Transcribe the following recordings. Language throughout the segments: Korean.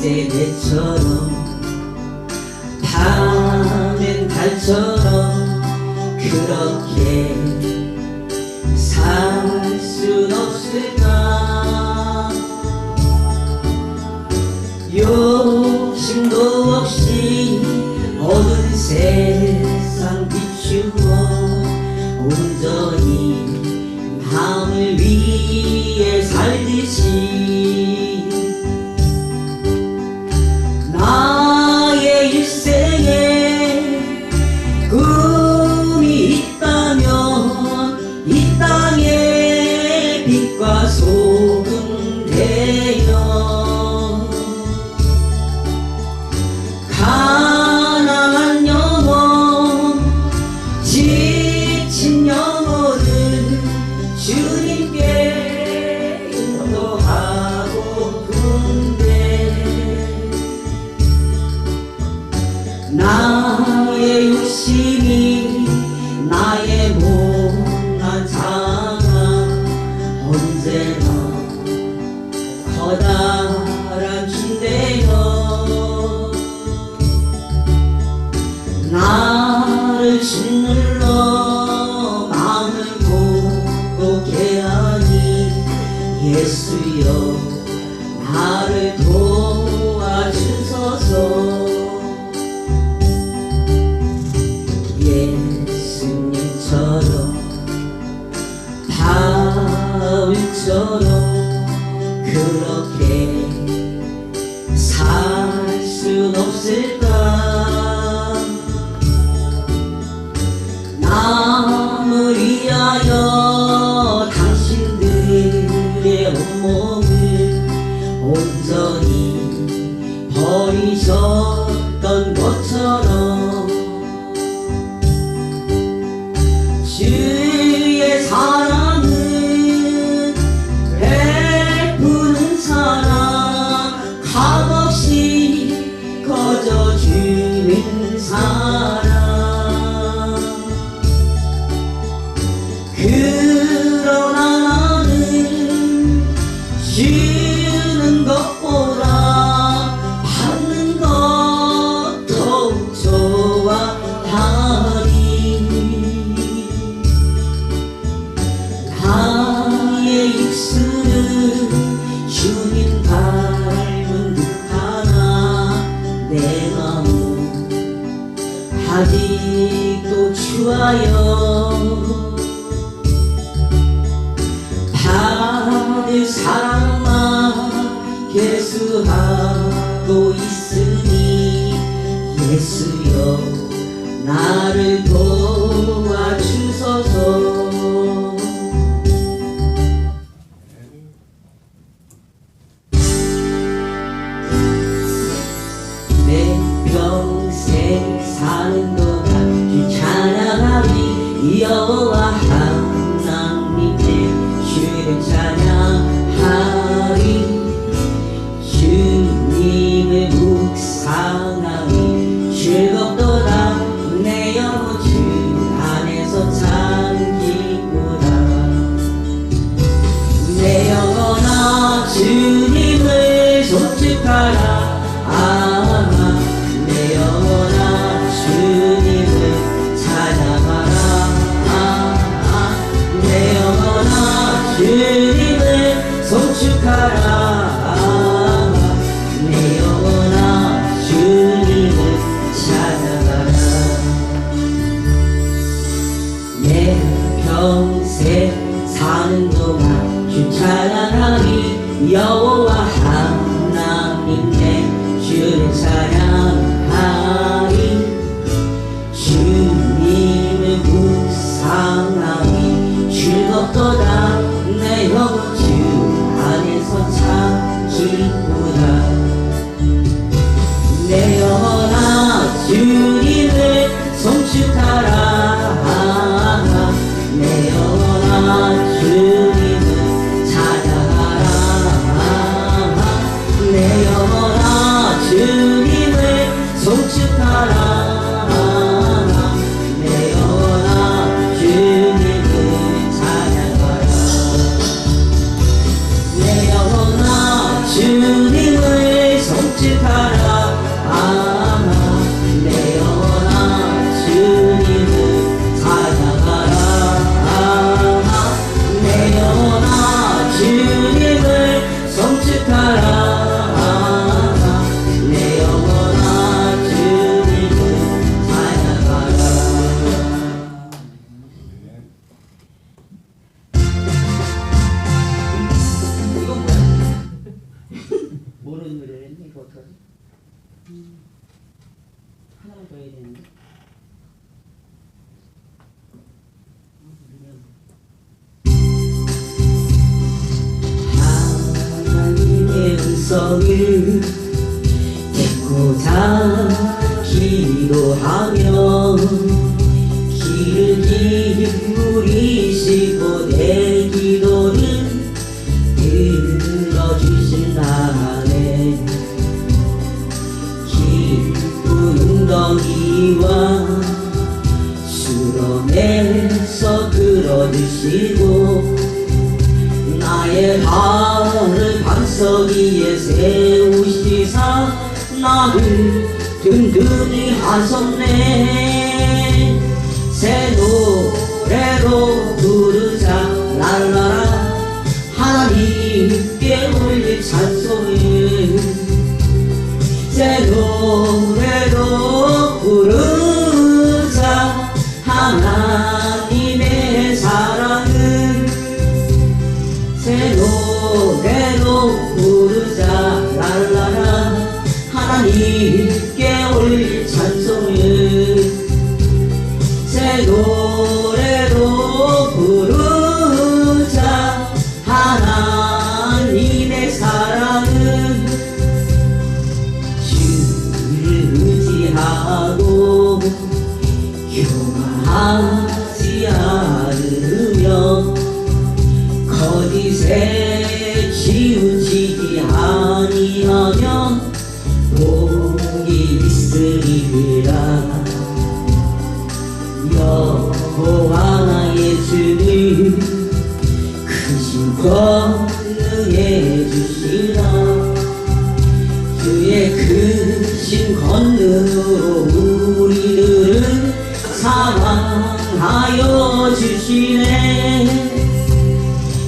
세대처럼 밤엔 달처럼 그렇게 살 순 없을까. 욕심도 없이 어두운 세상 비추어 온전히 밤을 위해 살듯이 나의 일생에 꿈이 있다면 이 땅에 빛과 소금 되어 가난한 영혼 지친 영혼을 주님께 인도하고픈데 나의 욕심이 나의 못난 자아가 언제나 커다란 준대요. 나를 짓눌러 마음을 고독해 하니 예수여 나를 도와주소서. 예수님처럼 바울처럼 그렇게 살 순 없을까. 남을 위하여 당신들의 온몸을 온전히 버리셨던 것처럼 주의 사랑은 베푸는 사랑 값없이 거저주는 사랑. 그러나 나는 주는 것보다 받는 것 더욱 좋아하니 나의 입술은 주님 닮은 듯하나 내 마음은 아직도 추하여 받을 사랑만 계수하고 있으니 예수여 나를 도와주소서. 내 평생 사는 동안 주 찬양하리 여호와 하나님의 주를 찬양하리 주님을 묵상하리 즐겁도다 내 영혼 주 안에서 잠기구나. 내 영혼아 주님을 송축하라. 내 영혼아 주님을 찬양하라. 내 영혼아 주님을 송축하라. 내 영혼아 주님을 찬양하라. 내 평생 사는 동안 주 찬양하리 여호와 하나님 내 주를 찬양하리 주님을 묵상하리 즐겁도다 내 영혼 주 안에서 버렸네. 이거 어떡하지? 하나만 더 해야 되는데. 하나님의 음성을 듣고자 기도하며 귀를 기울이시고 내 기도를 들어주실라네. 깊은 웅덩이와 수렁에서 끌어주시고 나의 발을 반석 위에 세우시사 나를 든든히 하셨네. 새 노래로 부르자 랄라라 하나님께 올릴 찬송을 새 노래로 부르자 하나님의 사랑을 새 노래로 부르자 랄라라 하나님께 올릴 찬송을 새 노래로 부르자 하나님의 사랑은 주를 의지하고 교만하지 않으며 거짓에 치우치지 아니하면 복이 있으리라. 여호와 나의 주를 크신 권능해 주시라. 주의 크신 권능으로 우리들을 사랑하여 주시네.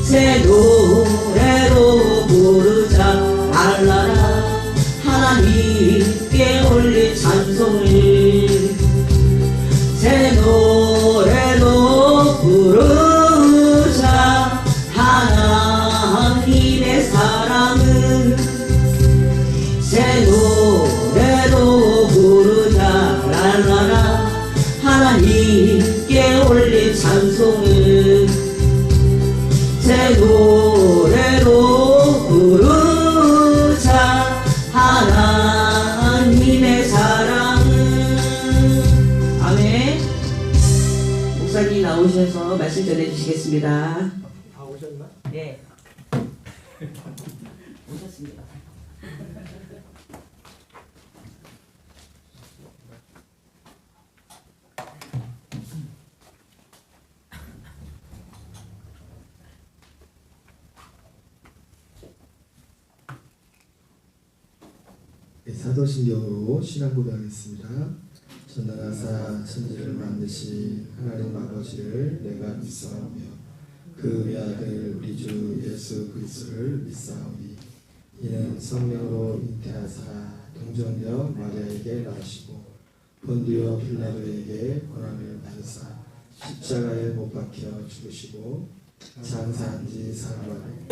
새 노래로 부르자 랄라라 하나님께 올릴 찬송을 새 노래로 부르자 하나님의 사랑을 새 노래로 부르자 랄라라 하나님께 올릴 찬송을 새 노래로 부르자 하나님의 사랑을. 아멘. 목사님 나오셔서 말씀 전해주시겠습니다. 다 오셨나? 네. 오셨습니다. 네, 사도신경으로 신앙 고백하겠습니다. 전능하사 천지를 만드신 하나님 아버지를 내가 믿사오며 그 외아들 우리 주 예수 그리스도를 믿사오니 이는 성령으로 잉태하사 동정녀 마리아에게 나시고 본디오 빌라도에게 고난을 받으사 십자가에 못 박혀 죽으시고 장사한 지 사흘 만에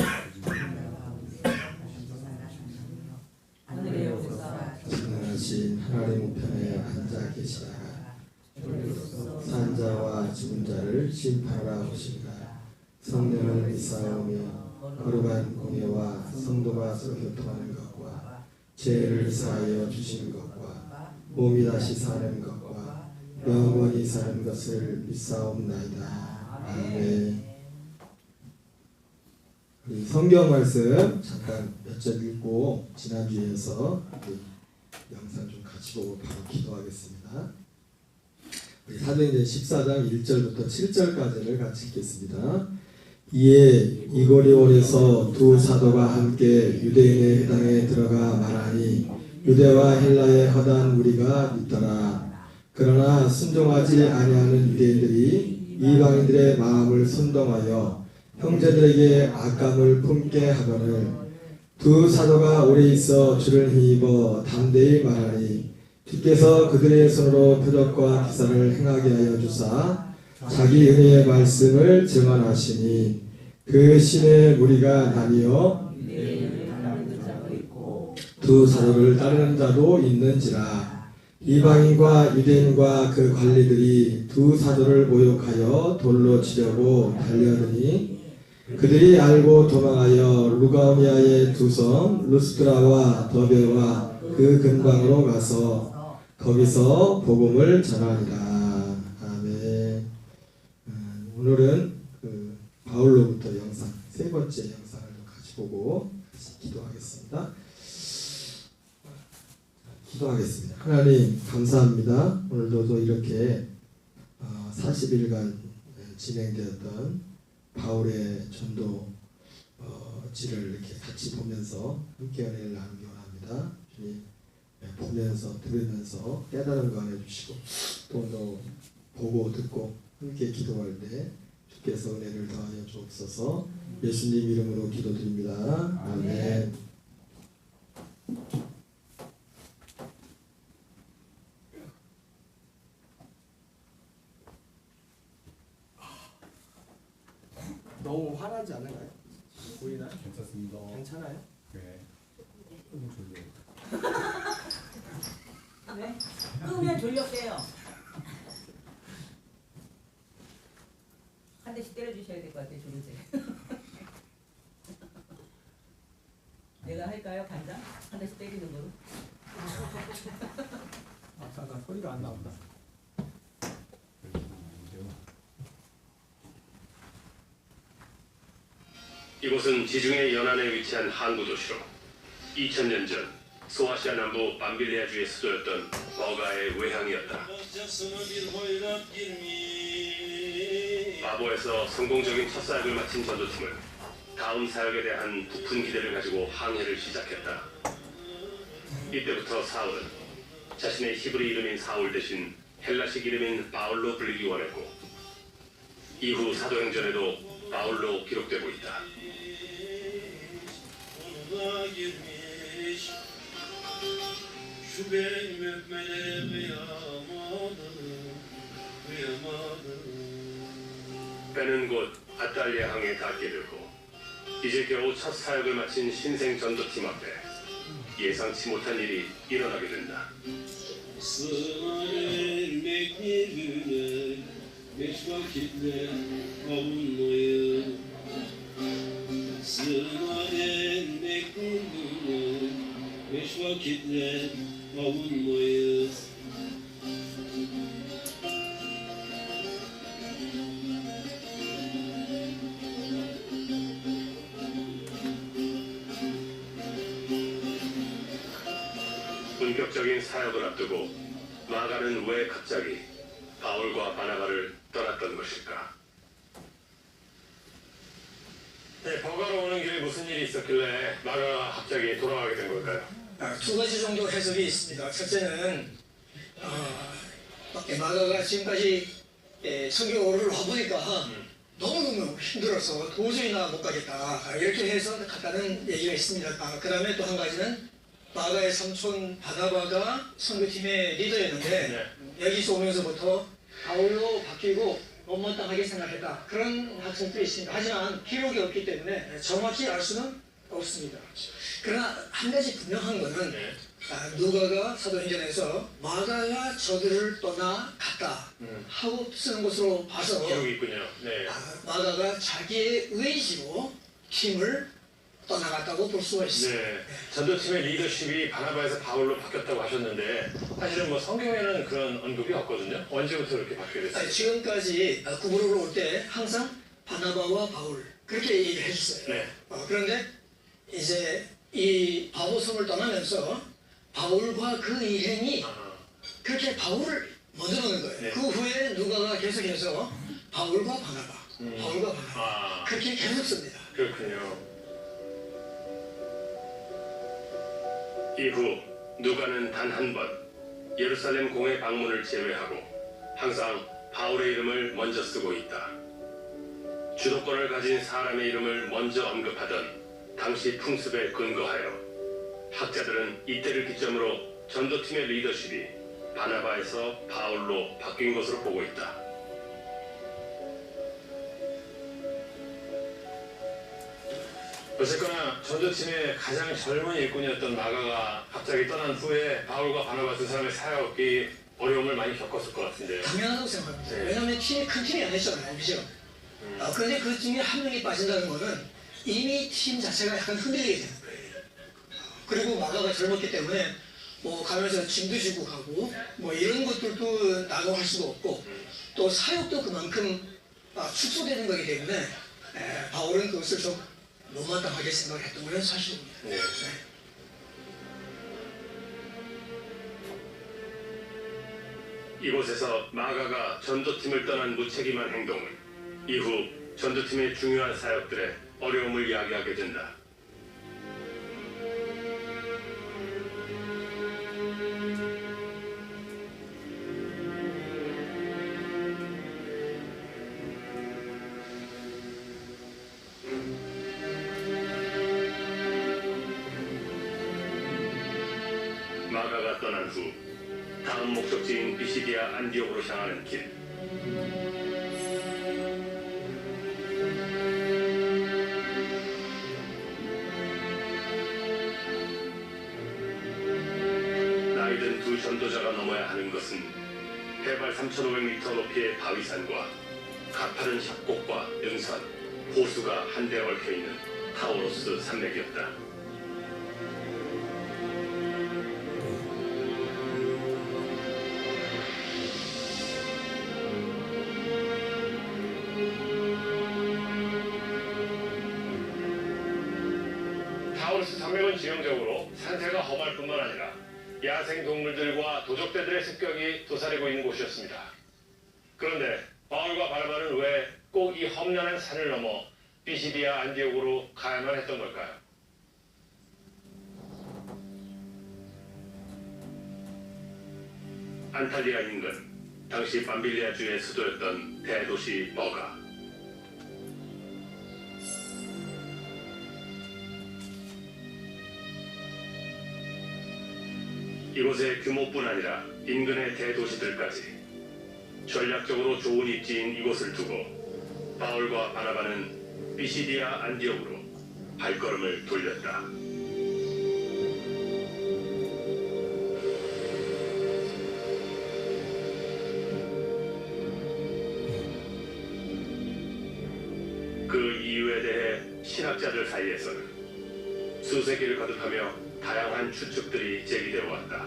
전능하신 하나님 우편에 앉아 계시다가 산자와 죽은 자를 심판하러 오신가. 성령을 믿사오며 거룩한 공예와 성도가 서로 교통하는 것과 죄를 사하여 주시는 것과 몸이 다시 사는 것과 영원히 사는 것을 믿사옵나이다. 아멘. 우리 성경 말씀 잠깐 몇 절 읽고 지난주에 이어서 영상 좀 같이 보고 바로 기도하겠습니다. 우리 사도행전 14장 1절부터 7절까지를 같이 읽겠습니다. 이에 이고리온에서 두 사도가 함께 유대인의 회당에 들어가 말하니 유대와 헬라의 허단 무리가 있더라. 그러나 순종하지 아니하는 유대인들이 이방인들의 마음을 선동하여 형제들에게 악감을 품게 하거늘 두 사도가 오래 있어 주를 힘입어 담대히 말하니 주께서 그들의 손으로 표적과 기사를 행하게 하여 주사 자기 은혜의 말씀을 증언하시니 그 신의 무리가 나뉘어 두 사도를 따르는 자도 있는지라. 이방인과 유대인과 그 관리들이 두 사도를 모욕하여 돌로 치려고 달려드니 그들이 알고 도망하여 루가오니아의 두 섬 루스드라와 더베와 그 근방으로 가서 거기서 복음을 전하니라. 아멘. 오늘은 그 바울로부터 영상 세 번째 영상을 같이 보고 같이 기도하겠습니다. 기도하겠습니다. 하나님 감사합니다. 오늘도 이렇게 40일간 진행되었던 바울의 전도 지를 이렇게 같이 보면서 함께 은혜를 나누기 원합니다. 주님 보면서 들으면서 깨달은 거 해주시고 또 보고 듣고 함께 기도할 때 주께서 은혜를 더하여 주옵소서. 예수님 이름으로 기도드립니다. 아멘. 너무 화나지 않은가요? 보이나요? 괜찮습니다. 괜찮아요? 네. 조금 졸려요. 네? 끄면 졸렸대요. 한 대씩 때려주셔야 될 것 같아요, 졸리세. 내가 할까요, 간장? 한 대씩 때리는 거로? 아, 잠깐 소리가 안 나온다. 이곳은 지중해 연안에 위치한 항구 도시로 2000년 전 소아시아 남부 밤빌리아주의 수도였던 버가의 외향이었다. 바보에서 성공적인 첫 사역을 마친 전도팀은 다음 사역에 대한 부푼 기대를 가지고 항해를 시작했다. 이때부터 사울은 자신의 히브리 이름인 사울 대신 헬라식 이름인 바울로 불리기 원했고 이후 사도행전에도 바울로 기록되고 있다. 배는 곧 아탈리아 항에 닿게 되고 이제 겨우 첫 사역을 마친 신생 전도팀 앞에 예상치 못한 일이 일어나게 된다. 본격적인 사역을 앞두고 마가는 왜 갑자기 바울과 바나바를 떠났던 것일까? 네, 버가로 오는 길에 무슨 일이 있었길래 마가가 갑자기 돌아가게 된 걸까요? 두 가지 정도 해석이 있습니다. 첫째는 마가가 지금까지 선교를 와보니까 너무너무 힘들어서 도저히 나 못 가겠다 이렇게 해서 갔다는 얘기가 있습니다. 그 다음에 또 한 가지는 마가의 삼촌 바나바가 선교팀의 리더였는데 여기서 오면서부터 바울로 바뀌고 못마땅하게 생각했다. 그런 학생도 있습니다. 하지만 기록이 없기 때문에 정확히 알 수는 없습니다. 그러나 한 가지 분명한 것은 누가가 사도행전에서 마가가 저들을 떠나 갔다 하고 쓰는 것으로 봐서 기록이 있군요. 네. 마가가 자기의 의지로 팀을 떠나갔다고 볼 수가 있습니다. 네. 전도팀의 리더십이 바나바에서 바울로 바뀌었다고 하셨는데 사실은 뭐 성경에는 그런 언급이 없거든요. 언제부터 그렇게 바뀌게 됐어요? 지금까지 구부로로 올 때 항상 바나바와 바울 그렇게 얘기를 해줬어요. 네. 그런데 이제 이 바보섬을 떠나면서 바울과 그 일행이 그렇게 바울을 먼저 보는 거예요. 네. 그 후에 누가가 계속해서 바울과 바나바, 바울과 바나바 그렇게 계속 씁니다. 그렇군요. 이후 누가는 단 한 번 예루살렘 공회 방문을 제외하고 항상 바울의 이름을 먼저 쓰고 있다. 주도권을 가진 사람의 이름을 먼저 언급하던 당시 풍습에 근거하여 학자들은 이때를 기점으로 전도팀의 리더십이 바나바에서 바울로 바뀐 것으로 보고 있다. 어쨌거나 전도팀의 가장 젊은 일꾼이었던 마가가 갑자기 떠난 후에 바울과 바나바 두 사람의 사역이 어려움을 많이 겪었을 것 같은데요. 당연하다고 생각합니다. 네. 왜냐하면 큰 팀이 아니었잖아요, 그죠? 그런데 그 중에 한 명이 빠진다는 거는 이미 팀 자체가 약간 흔들리게 되는 거예요. 그리고 마가가 젊었기 때문에 뭐 가면서 짐도 지고 가고 뭐 이런 것들도 나도 할 수도 없고 또 사역도 그만큼 축소되는 거기 때문에 바울은 그것을 좀 못마땅하게 생각했던 건 사실입니다. 네. 이곳에서 마가가 전도팀을 떠난 무책임한 행동은 이후 전도팀의 중요한 사역들의 어려움을 이야기하게 된다. 마가가 떠난 후 다음 목적지인 비시디아 안디옥으로 향하는 길. 나이든 두 전도자가 넘어야 하는 것은 해발 3,500m 높이의 바위산과 가파른 협곡과 능선, 호수가 한데 얽혀있는 타우로스 산맥이었다. 타우루스 산맥은 지형적으로 산세가 험할 뿐만 아니라 야생 동물들과 도적대들의 습격이 도사리고 있는 곳이었습니다. 그런데 바울과 바나바는 왜 꼭 이 험난한 산을 넘어 비시디아 안디옥으로 가야만 했던 걸까요? 안탈리아 인근, 당시 밤빌리아주의 수도였던 대도시 버가. 이곳의 규모뿐 아니라 인근의 대도시들까지 전략적으로 좋은 입지인 이곳을 두고 바울과 바나바는 비시디아 안디옥으로 발걸음을 돌렸다. 그 이유에 대해 신학자들 사이에서는 수세기를 거듭하며 다양한 추측들이 제기되어 왔다.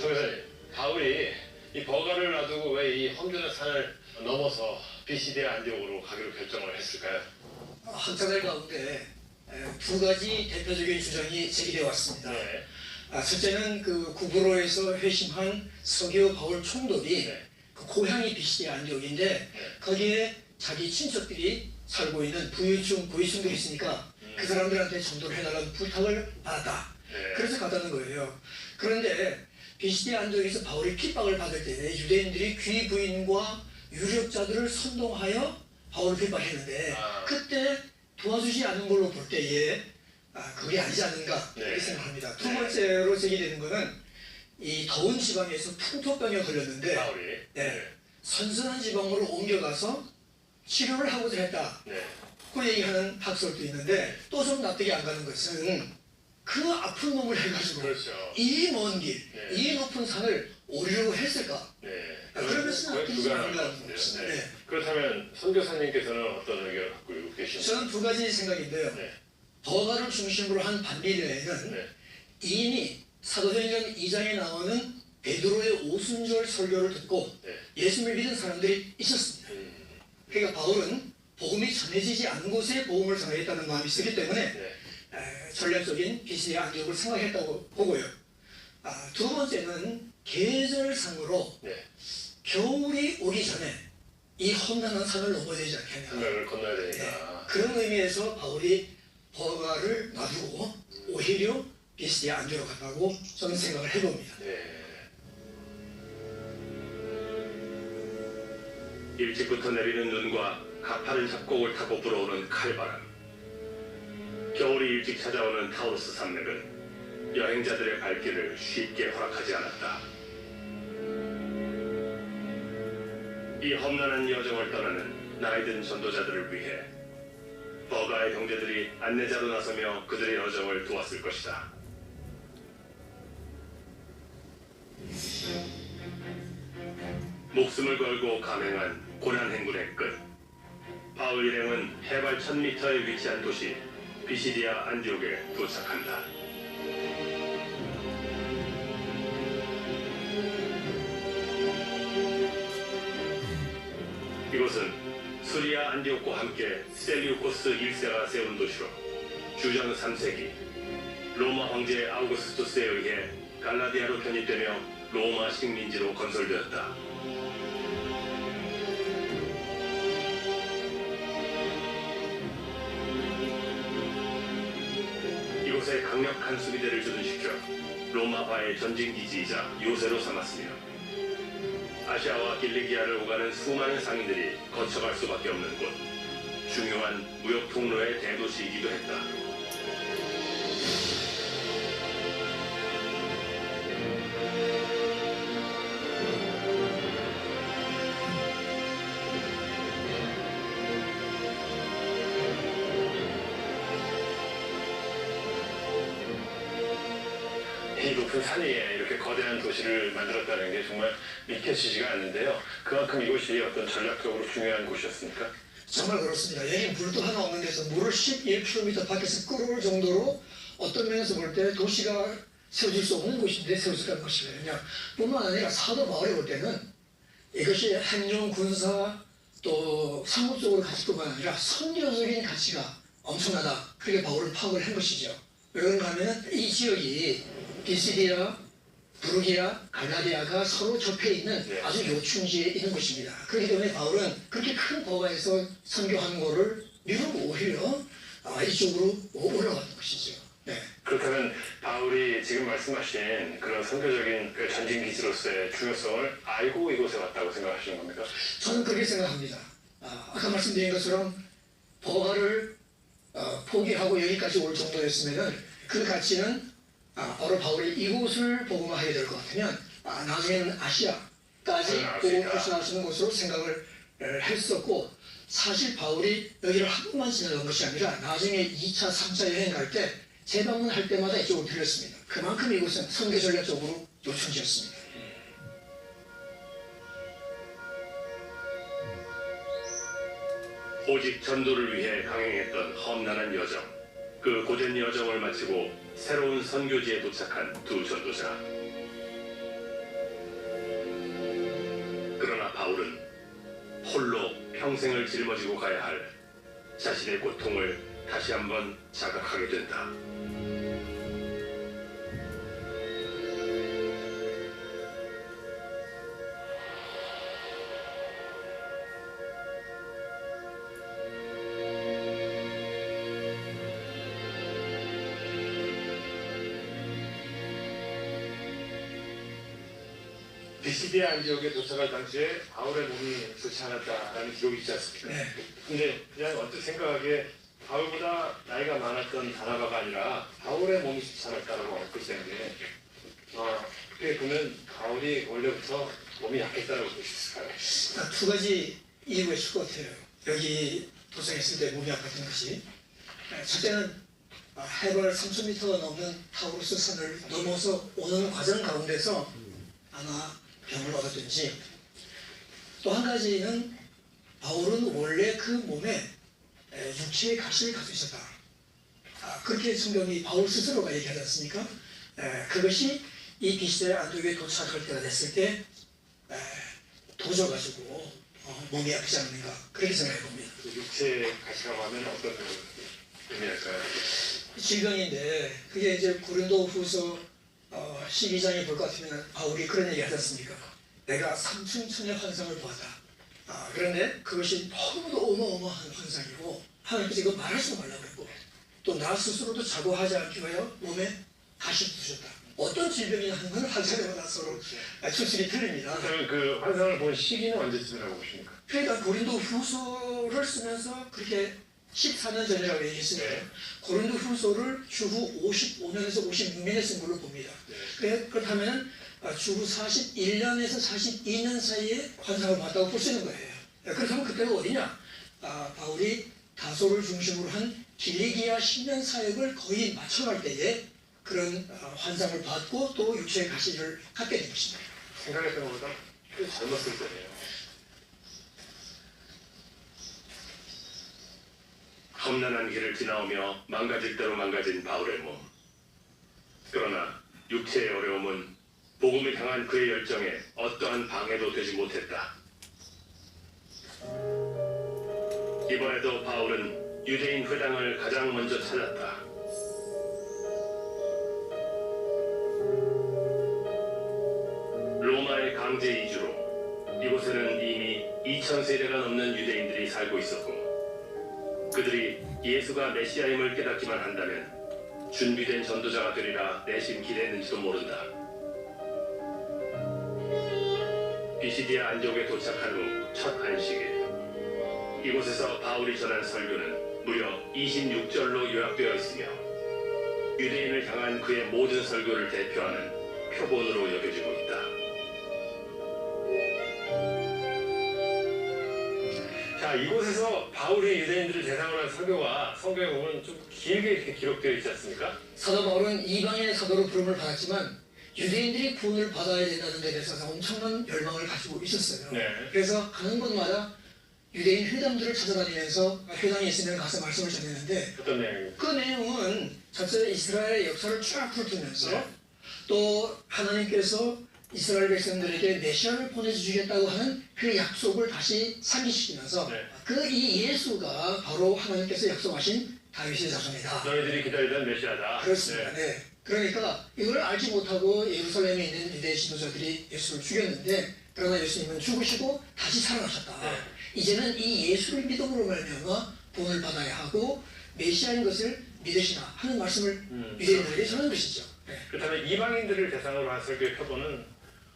성교사님, 바울이 이 버가를 놔두고 왜 이 험준한 산을 넘어서 비시디아 안디옥으로 가기로 결정을 했을까요? 학자들 가운데 두 가지 대표적인 주장이 제기되어 왔습니다. 네. 첫째는 그 구브로에서 회심한 서기오 바울 총독이 네. 그 고향이 비시디아 안디옥인데 네. 거기에 자기 친척들이 살고 있는 부유층들이 있으니까 그 사람들한테 전도를 해달라는 부탁을 받았다. 네. 그래서 갔다는 거예요. 그런데 비시디아 안디옥에서 바울이 핍박을 받을 때 유대인들이 귀부인과 유력자들을 선동하여 바울을 핍박했는데 그때 도와주지 않은 걸로 볼 때에 그게 아니지 않는가 네. 이렇게 생각합니다. 두 번째로 제기되는 것은 이 더운 지방에서 풍토병에 걸렸는데 바울이 선선한 지방으로 옮겨가서 치료를 하고자 했다. 네. 그 얘기하는 학설도 있는데 또 좀 납득이 안 가는 것은 그 아픈 놈을 해가지고 그렇죠. 이 먼 길, 네. 이 높은 산을 오르려고 했을까? 네. 그러면서 그건 납득이 불가능할 안 것 가는 같은데요. 것입니다. 네. 그렇다면 선교사님께서는 어떤 의견을 갖고 계십니까? 저는 두 가지 생각인데요. 네. 버가를 중심으로 한 반빌레에는 네. 이미 사도행전 2장에 나오는 베드로의 오순절 설교를 듣고 네. 예수를 믿은 사람들이 있었습니다. 그러니까 바울은 복음이 전해지지 않은 곳에 복음을 전하겠다는 마음이 있었기 때문에 네. 전략적인 비시디아 안디옥을 생각했다고 보고요. 두 번째는 계절상으로 네. 겨울이 오기 전에 이 험난한 산을 넘어야 되지 않겠냐. 산맥을 건너야 되니까. 그런 의미에서 바울이 버가를 놔두고 오히려 비시디아 안디옥으로 갔다고 저는 생각을 해봅니다. 네. 일찍부터 내리는 눈과 가파른 잡곡을 타고 불어오는 칼바람, 겨울이 일찍 찾아오는 타우루스 산맥은 여행자들의 발길을 쉽게 허락하지 않았다. 이 험난한 여정을 떠나는 나이든 전도자들을 위해 버가의 형제들이 안내자로 나서며 그들의 여정을 도왔을 것이다. 목숨을 걸고 감행한 고난 행군의 끝. 바울 일행은 해발 1000m에 위치한 도시 비시디아 안디옥에 도착한다. 이곳은 수리아 안디옥과 함께 셀리우코스 1세가 세운 도시로 주전 3세기 로마 황제 아우구스투스에 의해 갈라디아로 편입되며 로마 식민지로 건설되었다. 이곳에 강력한 수비대를 주둔시켜 로마파의 전진기지이자 요새로 삼았으며 아시아와 길리기아를 오가는 수많은 상인들이 거쳐갈 수밖에 없는 곳, 중요한 무역 통로의 대도시이기도 했다. 이 높은 산 위에 이렇게 거대한 도시를 만들었다는 게 정말 믿겨지지가 않는데요. 그만큼 이곳이 어떤 전략적으로 중요한 곳이었습니까? 정말 그렇습니다. 여기 물도 하나 없는 데서 물을 11km 밖에서 끌어올 정도로 어떤 면에서 볼 때 도시가 세워질 수 없는 곳인데 세워졌다는 것이거든요. 뿐만 아니라 사도 바울이 볼 때는 이것이 행정, 군사 또 상업적으로 가치뿐만 아니라 선교적인 가치가 엄청나다. 그렇게 바울은 파악을 한 것이죠. 왜 그런가 하면 이 지역이 비시디아, 부르기아, 갈라디아가 서로 접해 있는 아주 요충지에 있는 곳입니다. 그렇기 때문에 바울은 그렇게 큰 버가에서 선교하는 거를 미루고 오히려 이쪽으로 올라가는 것이죠. 네. 그렇다면 바울이 지금 말씀하신 그런 선교적인 그 전진기지로서의 중요성을 알고 이곳에 왔다고 생각하시는 겁니까? 저는 그렇게 생각합니다. 아까 말씀드린 것처럼 버가를 포기하고 여기까지 올 정도였으면 그 가치는 바로 바울이 이곳을 복음화해야 될 것 같으면 나중에는 아시아까지 복음화하시는 곳으로 생각을 했었고, 사실 바울이 여기를 한 번만 지나간 것이 아니라 나중에 2차, 3차 여행 갈 때 재방문할 때마다 이쪽으로 들렸습니다. 그만큼 이곳은 선교 전략적으로 요충지였습니다. 오직 전도를 위해 강행했던 험난한 여정, 그 고된 여정을 마치고 새로운 선교지에 도착한 두 전도자. 그러나 바울은 홀로 평생을 짊어지고 가야 할 자신의 고통을 다시 한번 자각하게 된다. 비시디아 안디옥에 도착할 당시에 바울의 몸이 좋지 않았다라는 기록이 있지 않습니까? 네. 근데 그냥 언뜻 생각하기에 바울보다 나이가 많았던 바나바가 아니라 바울의 몸이 좋지 않았다라고 엊글 때문에 그게 보면 바울이 원래부터 몸이 약했다라고 볼 수 있을까요? 두 가지 이유가 있을 것 같아요. 여기 도착했을 때 몸이 아팠던 것이, 첫째는 해발 3,000m가 넘는 타우루스 산을 넘어서 오는 과정 가운데서 아마 병을 얻었든지, 또 한 가지는 바울은 원래 그 몸에 육체의 가시를 가지고 있었다. 그렇게 성경이 바울 스스로가 얘기하지 않습니까? 그것이 이 비시디아 안디옥에 도착할 때가 됐을 때 도져가지고 몸이 아프지 않는가, 그렇게 생각해 봅니다. 육체의 가시라고 하면 어떤 의미일까요? 질병인데, 그게 이제 고린도 후서 12장에 볼 것 같으면 바울이 그런 얘기 하지 않습니까? 내가 삼층천의 환상을 보았다. 그런데 그것이 너무도 어마어마한 환상이고 하나님께서 이거 말하지 말라고 했고, 또 나 스스로도 자고하지 않기 위하여 몸에 가시 두셨다. 어떤 질병이냐 하는 건 환자마다 서로 추측이 틀립니다. 그러면 그 환상을 본 시기는 언제쯤이라고 보십니까? 그러니까 고린도 후서를 쓰면서 그렇게 14년 전이라고 얘기했으니까 네. 고린도 후서를 주후 55년에서 56년에 쓴 걸로 봅니다. 그렇다면 주후 41년에서 42년 사이에 환상을 봤다고 볼 수 있는 거예요. 그렇다면 그때가 어디냐? 바울이 다소를 중심으로 한 길리기아 10년 사역을 거의 마쳐갈 때에 그런 환상을 받고 또 육체의 가시를 갖게 된 것입니다. 생각했던 것보다 꽤 젊었을 때네요. 험난한 길을 지나오며 망가질 대로 망가진 바울의 몸. 그러나 육체의 어려움은 복음을 향한 그의 열정에 어떠한 방해도 되지 못했다. 이번에도 바울은 유대인 회당을 가장 먼저 찾았다. 로마의 강제 이주로 이곳에는 이미 2000세대가 넘는 유대인들이 살고 있었고 그들이 예수가 메시아임을 깨닫기만 한다면 준비된 전도자가 되리라 내심 기대했는지도 모른다. 비시디아 안디옥에 도착한 후 첫 안식일 이곳에서 바울이 전한 설교는 무려 26절로 요약되어 있으며 유대인을 향한 그의 모든 설교를 대표하는 표본으로 여겨지고 있다. 자, 이곳에서 바울이 유대인들을 대상으로 한 설교가 성경에 보면 좀 길게 이렇게 기록되어 있지 않습니까? 사도 바울은 이방인의 사도로 부름을 받았지만 유대인들이 구원을 받아야 된다는 데 대해서 엄청난 열망을 가지고 있었어요. 네. 그래서 가는 곳마다 유대인 회당들을 찾아다니면서 회당에 있으면 가서 말씀을 전했는데 어떤 내용입니까? 그 내용은 전체 이스라엘의 역사를 쫙 훑으면서 네. 또 하나님께서 이스라엘 백성들에게 메시아를 보내주시겠다고 하는 그 약속을 다시 상기시키면서 네. 그 이 예수가 바로 하나님께서 약속하신 다윗의 자손이다. 너희들이 기다리던 메시아다. 그렇습니다. 네. 그러니까 이걸 알지 못하고 예루살렘에 있는 유대 지도자들이 예수를 죽였는데 그러나 예수님은 죽으시고 다시 살아나셨다. 네. 이제는 이 예수를 믿음으로 말미암아 구원을 받아야 하고 메시아인 것을 믿으시라 하는 말씀을 유대인들에게 전하는 것이죠. 네. 그렇다면 이방인들을 대상으로 한 설교의 표본은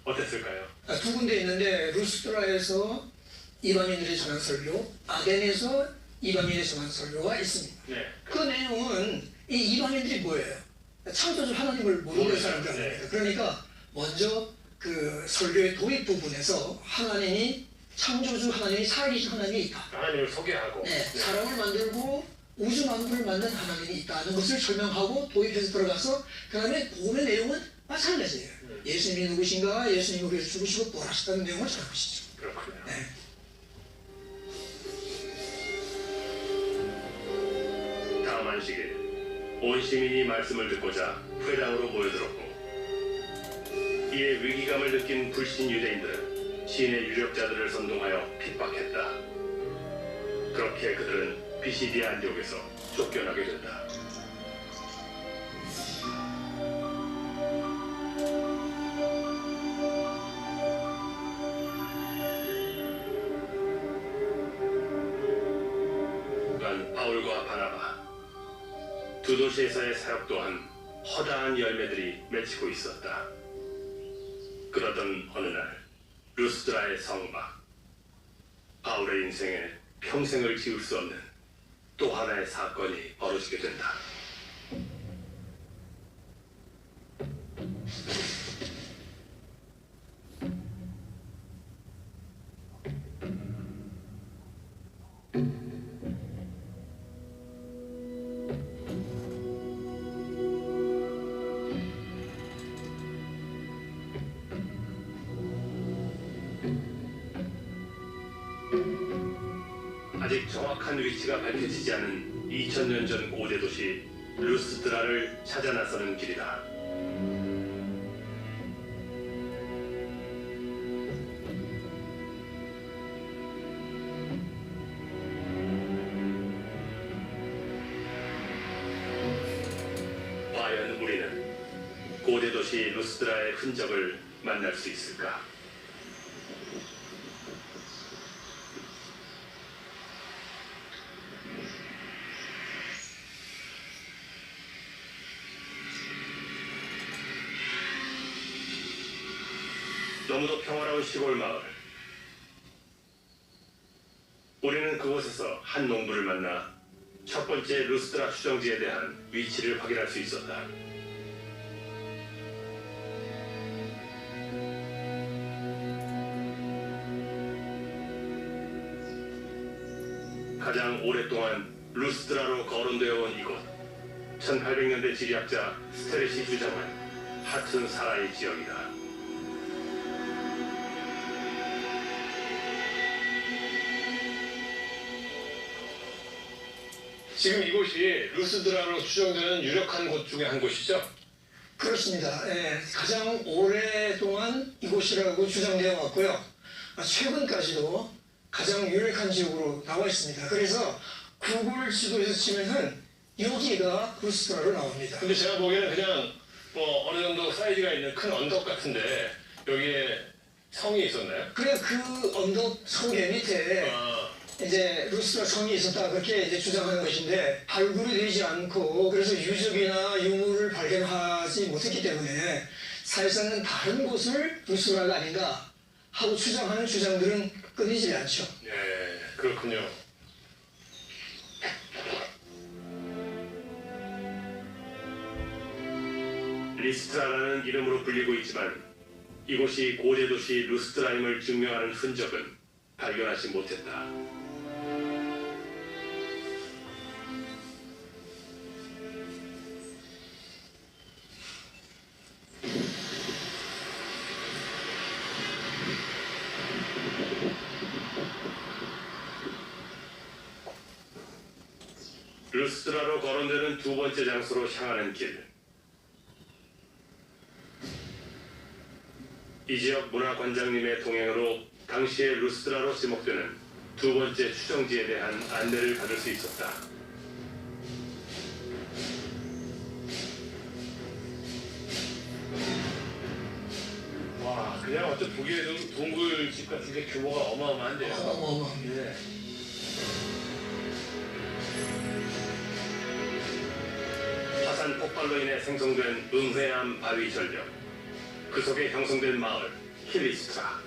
어땠을까요? 두 군데 있는데 루스드라에서 이방인들이 전한 설교, 아덴에서 이방인이 전한 설교가 있습니다. 네. 그 내용은 이 이방인들이 뭐예요? 창조주 하나님을 모르는 사람들 아닙니까? 그러니까 먼저 그 설교의 도입 부분에서 하나님이 창조주 하나님이 살아계신 하나님이 있다. 하나님을 소개하고 네, 사람을 만들고 우주 만물을 만든 하나님이 있다는 것을 설명하고 도입해서 들어가서 그 다음에 복음의 내용은 마찬가지예요. 예수님이 누구신가? 예수님이 우리를 죽으시고 부활하셨다는 내용을 전한 것이죠. 그렇군요. 네. 다음 안식일 온 시민이 말씀을 듣고자 회당으로 모여들었고 이에 위기감을 느낀 불신 유대인들은 시인의 유력자들을 선동하여 핍박했다. 그렇게 그들은 비시디아 안디옥에서 쫓겨나게 된다. 바울과 바나바 두 도시에서의 사역 또한 허다한 열매들이 맺히고 있었다. 그러던 어느 날 루스드라의 성막 바울의 인생에 평생을 지울 수 없는 또 하나의 사건이 벌어지게 된다. 아직 정확한 위치가 밝혀지지 않은 2000년 전 고대 도시 루스드라를 찾아 나서는 길이다. 과연 우리는 고대 도시 루스드라의 흔적을 만날 수 있을까? 너무도 평화로운 시골 마을. 우리는 그곳에서 한 농부를 만나 첫 번째 루스트라 추정지에 대한 위치를 확인할 수 있었다. 가장 오랫동안 루스트라로 거론되어 온 이곳. 1800년대 지리학자 스테레시 주장한 하튼 사라의 지역이다. 지금 이곳이 루스드라로 추정되는 유력한 곳 중에 한 곳이죠? 그렇습니다. 예, 가장 오랫동안 이곳이라고 주장되어 왔고요. 최근까지도 가장 유력한 지역으로 나와 있습니다. 그래서 구글 지도에서 치면은 여기가 루스드라로 나옵니다. 근데 제가 보기에는 그냥 뭐 어느 정도 사이즈가 있는 큰 언덕 같은데 여기에 성이 있었나요? 그래 그 언덕 성계 밑에 이제 루스드라 성이 있었다 그렇게 이제 주장하는 것인데 발굴이 되지 않고 그래서 유적이나 유물을 발견하지 못했기 때문에 사실상은 다른 곳을 루스드라가 아닌가 하고 추정하는 주장들은 끊이지 않죠. 네, 그렇군요. 리스트라라는 이름으로 불리고 있지만 이곳이 고대 도시 루스트라임을 증명하는 흔적은 발견하지 못했다. 루스트라로 거론되는 두 번째 장소로 향하는 길. 이 지역 문화관장님의 동행으로 당시의 루스트라로 지목되는 두 번째 추정지에 대한 안내를 받을 수 있었다. 와, 그냥 어째 보기에도 동굴집 같은데 규모가 어마어마한데요. 어마어마합니다. 네. 화산 폭발로 인해 생성된 응회암 바위 절벽. 그 속에 형성된 마을 힐리스트라.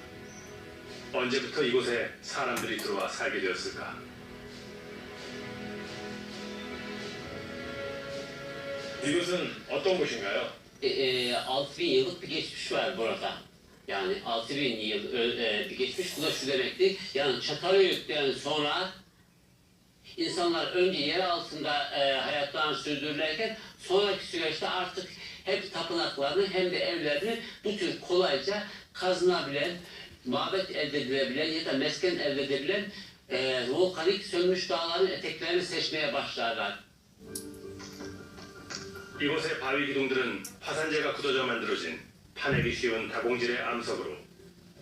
언제부터 이곳에 사람들이 들어와 살게 되었을까? 이곳은 어떤 곳인가요? 6000 yıllık bir geçmiş var burada. Yani 6000 yıl bir geçmiş. Bu da şu demekti. Yani Çatalhöyük'ten sonra insanlar önce yer altında hayatlarını sürdürürlerken sonraki süreçte artık hem tapınaklarını hem de evlerini bu tür kolayca kazınabilen, mabet elde edilebilen ya da mesken elde edebilen volkanik sönmüş dağların eteklerini seçmeye başlarlar. 이곳의 바위 기둥들은 화산재가 굳어져 만들어진 파내기 쉬운 다공질의 암석으로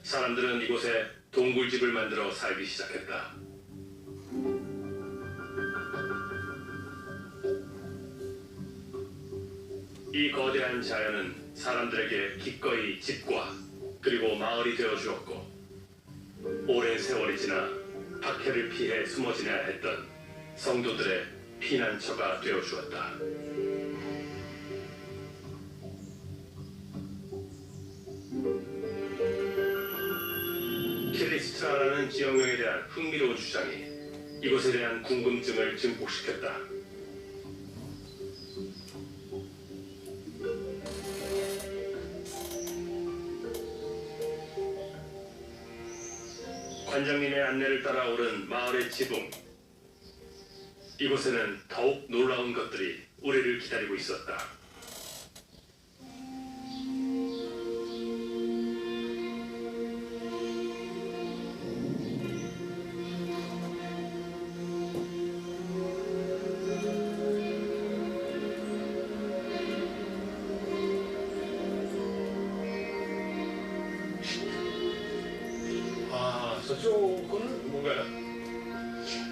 사람들은 이곳에 동굴집을 만들어 살기 시작했다. 이 거대한 자연은 사람들에게 기꺼이 집과 그리고 마을이 되어 주었고 오랜 세월이 지나 박해를 피해 숨어 지내야 했던 성도들의 피난처가 되어 주었다. 킬리스트라라는 지역명에 대한 흥미로운 주장이 이곳에 대한 궁금증을 증폭시켰다. 관장님의 안내를 따라 오른 마을의 지붕. 이곳에는 더욱 놀라운 것들이 우리를 기다리고 있었다. 저쪽은 뭔가요?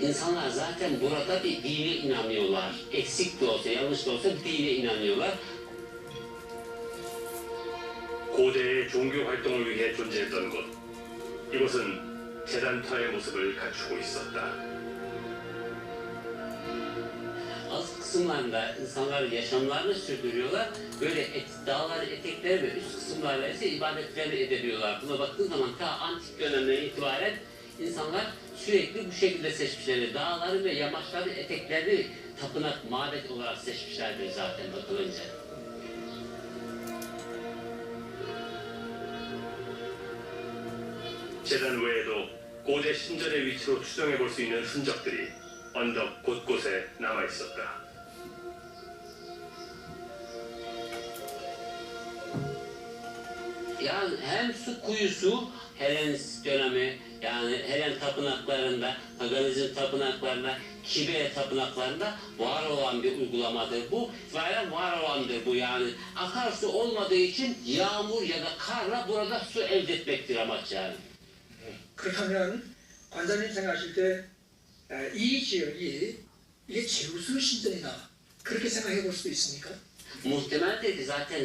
İnsanlar zaten burada bir dine inanıyorlar. Eksik de olsa, yanlış da olsa dine inanıyorlar. 고대의 종교 활동을 위해 존재했던 곳. 이곳은 재단터의 모습을 갖추고 있었다. Az kısımlarında insanlar yaşamlarını sürdürüyorlar. Böyle dağların etekleri ve üst kısımlarda ise ibadetlerini edebiliyorlar. Buna baktığın zaman ta antik dönemden itibaren insanlar sürekli bu şekilde seçmişler. Dağların ve yamaçların eteklerini tapınak, mabet olarak seçmişlerdir zaten bakılınca. 재단 외에도 고대 신전의 위치로 추정해 볼 수 있는 흔적들이 언덕 곳곳에 남아 있었다. Yani hem su kuyusu Helen dönemi, yani Helen tapınaklarında, Paganizm tapınaklarında, Kibere tapınaklarında var olan bir uygulamadır bu. İtibaren var olandır bu yani. Akarsu olmadığı için yağmur ya da karla burada su elde etmektir amaç yani. 그렇다면 관장님 생각하실 때 이 지역이 이게 제우스 신전이다 그렇게 생각해 볼 수도 있습니까? Muhtemeldir ki zaten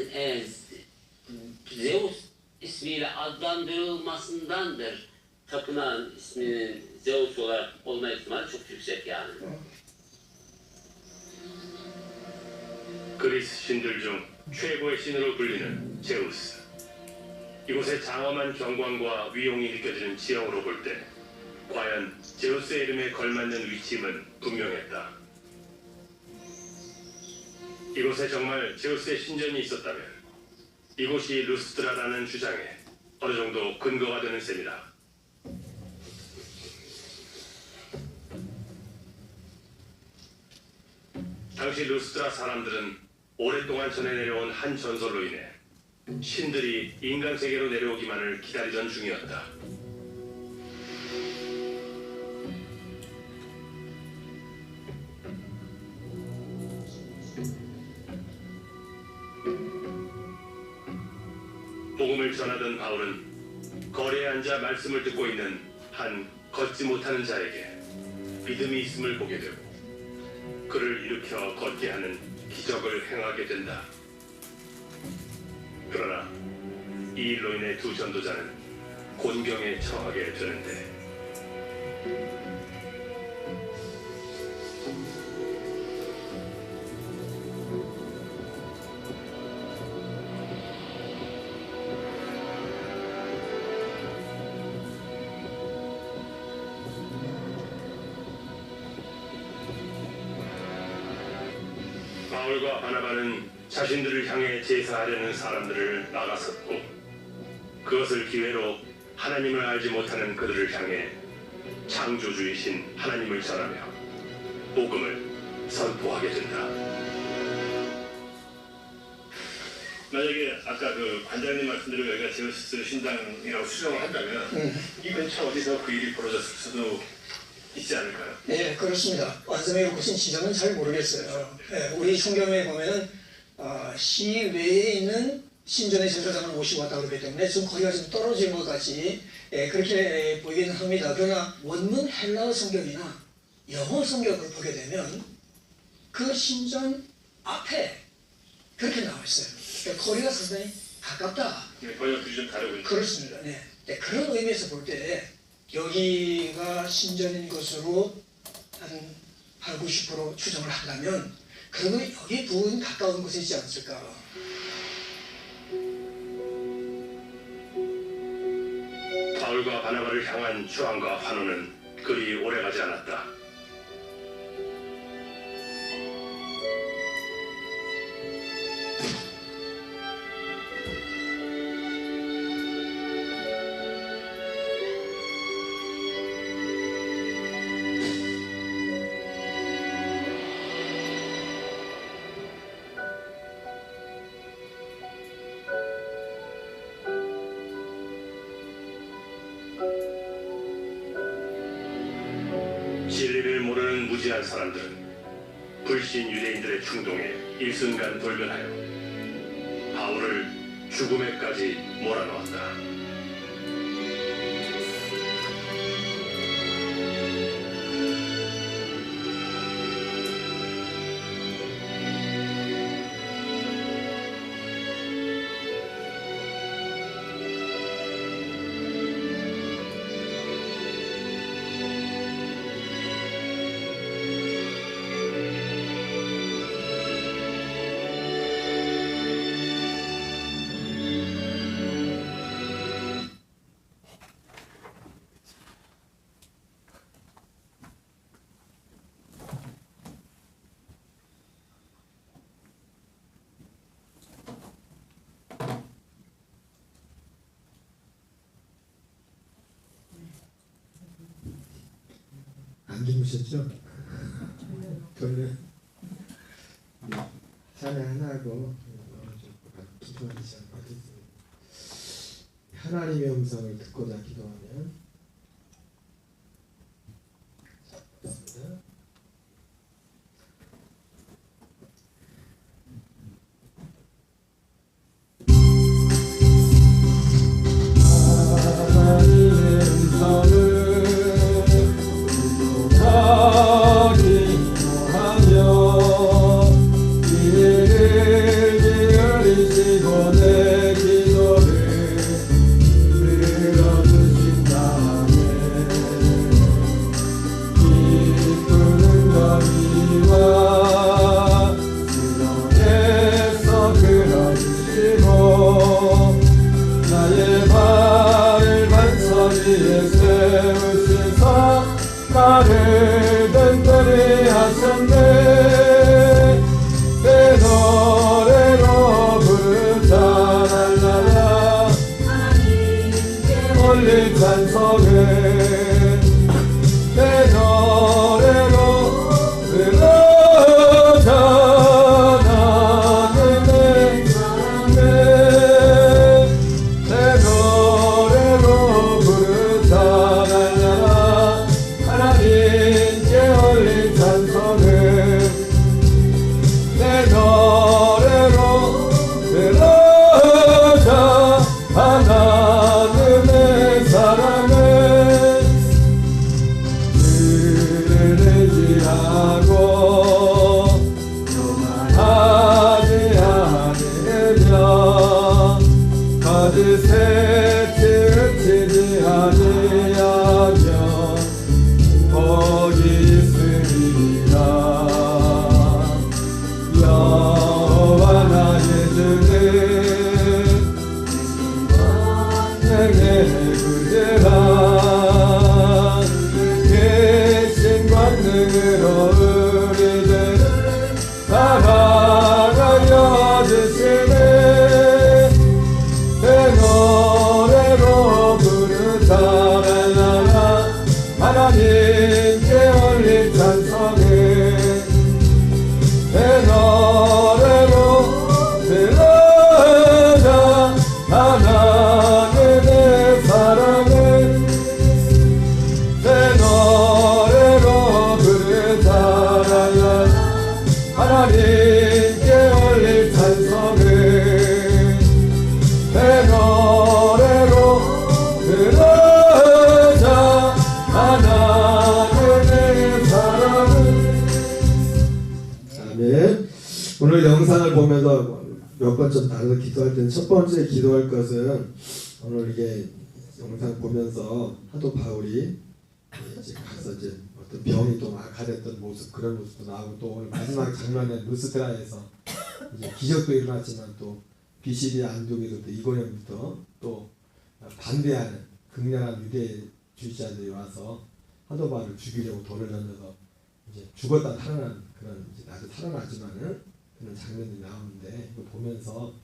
Zeus ismiyle adlandırılmasındandır. Tapınağın isminin Zeus olarak olma ihtimali çok yüksek yani. 그리스 신들 중 최고의 신으로 불리는 제우스. 이곳의 장엄한 경관과 위용이 느껴지는 지형으로 볼 때 과연 제우스의 이름에 걸맞는 위치임은 분명했다. 이곳에 정말 제우스의 신전이 있었다면 이곳이 루스트라라는 주장에 어느 정도 근거가 되는 셈이다. 당시 루스트라 사람들은 오랫동안 전해 내려온 한 전설로 인해 신들이 인간 세계로 내려오기만을 기다리던 중이었다. 복음을 전하던 바울은 거리에 앉아 말씀을 듣고 있는 한 걷지 못하는 자에게 믿음이 있음을 보게 되고 그를 일으켜 걷게 하는 기적을 행하게 된다. 그러나 이 일로 인해 두 전도자는 곤경에 처하게 되는데 바울과 바나바는 자신들을 향해 제사하려는 사람들을 막았었고 그것을 기회로 하나님을 알지 못하는 그들을 향해 창조주이신 하나님을 전하며 복음을 선포하게 된다. 만약에 아까 그 관장님 말씀대로 여기가 제우스 신당이라고 추정을 한다면 이 근처 어디서 그 일이 벌어졌을 수도 있지 않을까요? 예, 그렇습니다. 완성의 곳은 지점은 잘 모르겠어요. 예, 우리 성경에 보면은 시외에 있는 신전의 제사장을 모시고 왔다 그러기 때문에 지금 거리가 좀 떨어진 것 같이 그렇게 보이긴 합니다. 그러나 원문 헬라어 성경이나 영어 성경을 보게 되면 그 신전 앞에 그렇게 나와 있어요. 그러니까 거리가 상당히 가깝다. 번역 규정이 좀 다르군요. 그렇습니다. 네. 네, 그런 의미에서 볼 때 여기가 신전인 것으로 한 8, 90% 추정을 한다면 그러면 여기 부근 가까운 곳에 있지 않을까. 바울과 바나바를 향한 추앙과 환호는 그리 오래가지 않았다. 진리를 모르는 무지한 사람들은 불신 유대인들의 충동에 일순간 돌변하여 바울을 죽음에까지 몰아넣었다. 주무셨죠? 저는 찬양하고 기도하는 시간 가졌습니다. 하나님의 음성을 듣고자 기도하면 좋습니다. 하나님의 음성을 나를 든든히 하셨네. 내 노래로 부르자 날라라 올린 찬송을 내 노래로 부르자 나는 내 사랑을 내 노래로 부르자 날라라 하나님께 올린 찬송을 내 노래로 들어자 하나는 내 사랑을 그를 의지하고 교만하지 않으며 거짓에 치우치지 아니하며 복이 있으리라. 여호와 나의 주는 내게 구제라. 계신 권능으로 우리들을 살아가여 주시네. 내 노래로 부르자 날라라 하나님께 올린 찬송을 내 노래로 들어자 하나는 내 사랑을 내 노래로 부르자 하나님께 올린 찬송을 내 노래로 들어자 하나는 내 사랑을. 아멘. 오늘 영상을 보면서 몇 번 좀 다르게 기도할 때는 첫 번째 기도할 것은 오늘 이게 영상 보면서 사도 바울이 이제 가서 이제 어떤 병이 또 악화됐던 모습 그런 모습도 나오고 또 오늘 마지막 장면에 루스드라에서 이제 기적도 일어났지만 또 비시리아 안디옥에서부터 이고령부터 또 반대하는 극렬한 유대주의자들이 와서 사도 바울을 죽이려고 돌을 던져서 이제 죽었다 살아난 그런 이제 나도 살아나지만은 그런 장면이 나오는데 이거 보면서